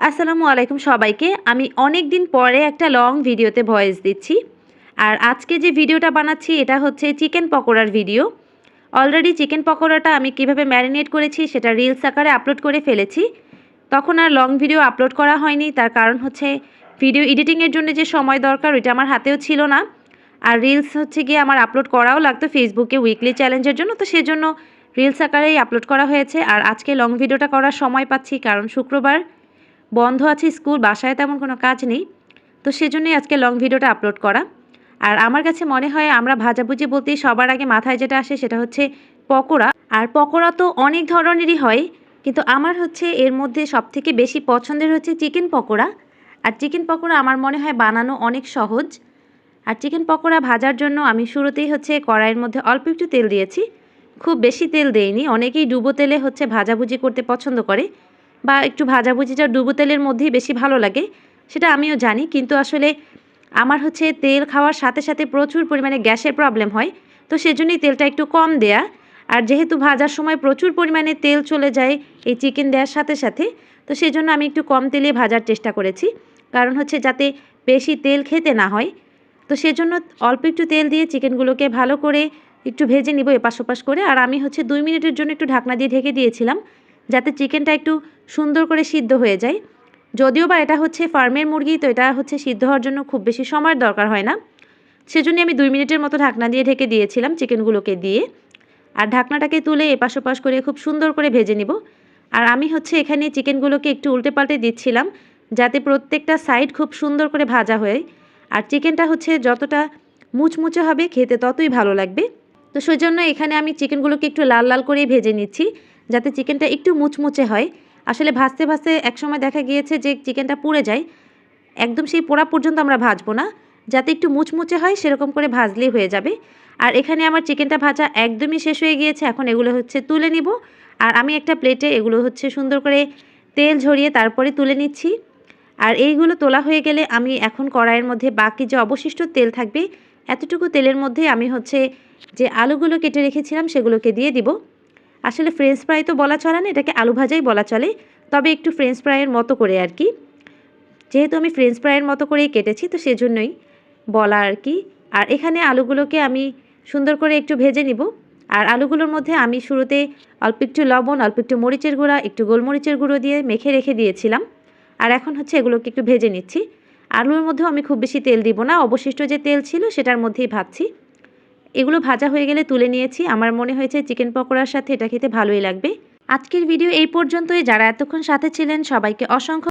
আসসালামু আলাইকুম সবাইকে। আমি অনেক দিন পরে একটা লং ভিডিওতে ভয়েস দিচ্ছি। আর আজকে যে ভিডিওটা বানাচ্ছি এটা হচ্ছে চিকেন পকোড়ার ভিডিও। অলরেডি চিকেন পকোড়াটা আমি কিভাবে ম্যারিনেট করেছি সেটা রিলস আকারে আপলোড করে ফেলেছি। তখন আর লং ভিডিও আপলোড করা হয়নি, তার কারণ হচ্ছে ভিডিও এডিটিংয়ের জন্য যে সময় দরকার ওইটা আমার হাতেও ছিল না। আর রিলস হচ্ছে গিয়ে আমার আপলোড করাও লাগতো ফেসবুকে উইকলি চ্যালেঞ্জের জন্য, তো সেজন্য রিলস আকারেই আপলোড করা হয়েছে। আর আজকে লং ভিডিওটা করার সময় পাচ্ছি কারণ শুক্রবার বন্ধ আছে স্কুল, বাসায় তেমন কোনো কাজ নেই, তো সেজন্যই আজকে লং ভিডিওটা আপলোড করা। আর আমার কাছে মনে হয় আমরা ভাজাভুজি বলতেই সবার আগে মাথায় যেটা আসে সেটা হচ্ছে পকোড়া। আর পকোড়া তো অনেক ধরনেরই হয়, কিন্তু আমার হচ্ছে এর মধ্যে সবথেকে বেশি পছন্দের হচ্ছে চিকেন পকোড়া। আর চিকেন পকোড়া আমার মনে হয় বানানো অনেক সহজ। আর চিকেন পকোড়া ভাজার জন্য আমি শুরুতেই হচ্ছে কড়াইয়ের মধ্যে অল্প একটু তেল দিয়েছি, খুব বেশি তেল দেইনি। অনেকেই ডুবো তেলে হচ্ছে ভাজাভুজি করতে পছন্দ করে, বা একটু ভাজাভুজিটা ডুবো তেলের মধ্যেই বেশি ভালো লাগে, সেটা আমিও জানি। কিন্তু আসলে আমার হচ্ছে তেল খাওয়ার সাথে সাথে প্রচুর পরিমাণে গ্যাসের প্রবলেম হয়, তো সেজন্যই তেলটা একটু কম দেয়া। আর যেহেতু ভাজার সময় প্রচুর পরিমাণে তেল চলে যায় এই চিকেন দেওয়ার সাথে সাথে, তো সেজন্য আমি একটু কম তেলে ভাজার চেষ্টা করেছি, কারণ হচ্ছে যাতে বেশি তেল খেতে না হয়। তো সেজন্য অল্প একটু তেল দিয়ে চিকেনগুলোকে ভালো করে একটু ভেজে নিব এপাশ ওপাশ করে। আর আমি হচ্ছে 2 মিনিটের জন্য একটু ঢাকনা দিয়ে ঢেকে দিয়েছিলাম, যাতে চিকেনটা একটু সুন্দর করে সিদ্ধ হয়ে যায়। যদিও বা এটা হচ্ছে ফার্মের মুরগি, তো এটা হচ্ছে সিদ্ধ হওয়ার জন্য খুব বেশি সময়ের দরকার হয় না, সেজন্য আমি 2 মিনিটের মতো ঢাকনা দিয়ে ঢেকে দিয়েছিলাম চিকেনগুলোকে দিয়ে। আর ঢাকনাটাকে তুলে এপাশ ওপাশ করে খুব সুন্দর করে ভেজে নিব। আর আমি হচ্ছে এখানে চিকেনগুলোকে একটু উল্টে পাল্টে দিচ্ছিলাম, যাতে প্রত্যেকটা সাইড খুব সুন্দর করে ভাজা হয়। আর চিকেনটা হচ্ছে যতটা মুচমুচে হবে খেতে ততই ভালো লাগবে। তো সেজন্য এখানে আমি চিকেনগুলোকে একটু লাল লাল করেই ভেজে নিচ্ছি, যাতে চিকেনটা একটু মুচমুচে হয়। আসলে ভাজতে ভাজতে একসময় দেখা গিয়েছে যে চিকেনটা পুড়ে যায়, একদম সেই পোড়া পর্যন্ত আমরা ভাজবো না, যাতে একটু মুচমুচে হয় সেরকম করে ভাজলেই হয়ে যাবে। আর এখানে আমার চিকেনটা ভাজা একদমই শেষ হয়ে গিয়েছে, এখন এগুলো হচ্ছে তুলে নিব। আর আমি একটা প্লেটে এগুলো হচ্ছে সুন্দর করে তেল ঝরিয়ে তারপরে তুলে নিচ্ছি। আর এইগুলো তোলা হয়ে গেলে আমি এখন কড়াইয়ের মধ্যে বাকি যে অবশিষ্ট তেল থাকবে এতটুকু তেলের মধ্যে আমি হচ্ছে যে আলুগুলো কেটে রেখেছিলাম সেগুলোকে দিয়ে দিব। আসলে ফ্রেঞ্চ ফ্রাই তো বলা চলে না, এটাকে আলু ভাজাই বলা চলে, তবে একটু ফ্রেঞ্চ ফ্রাইয়ের মতো করে আর কি। যেহেতু আমি ফ্রেঞ্চ ফ্রাইয়ের মতো করেই কেটেছি, তো সেজন্যই বলা আর কি। আর এখানে আলুগুলোকে আমি সুন্দর করে একটু ভেজে নিব। আর আলুগুলোর মধ্যে আমি শুরুতে অল্প একটু লবণ, অল্প একটু মরিচের গুঁড়া, একটু গোলমরিচের গুঁড়ো দিয়ে মেখে রেখে দিয়েছিলাম। আর এখন হচ্ছে এগুলোকে একটু ভেজে নিচ্ছি। আলুর মধ্যেও আমি খুব বেশি তেল দিব না, অবশিষ্ট যে তেল ছিল সেটার মধ্যেই ভাজছি। এগুলো ভাজা হয়ে গেলে তুলে নিয়েছি। আমার মনে হয়েছে চিকেন পকোড়ার সাথে এটা খেতে ভালোই লাগবে। আজকের ভিডিও এই পর্যন্তই। যারা এতক্ষণ সাথে ছিলেন সবাইকে অসংখ্য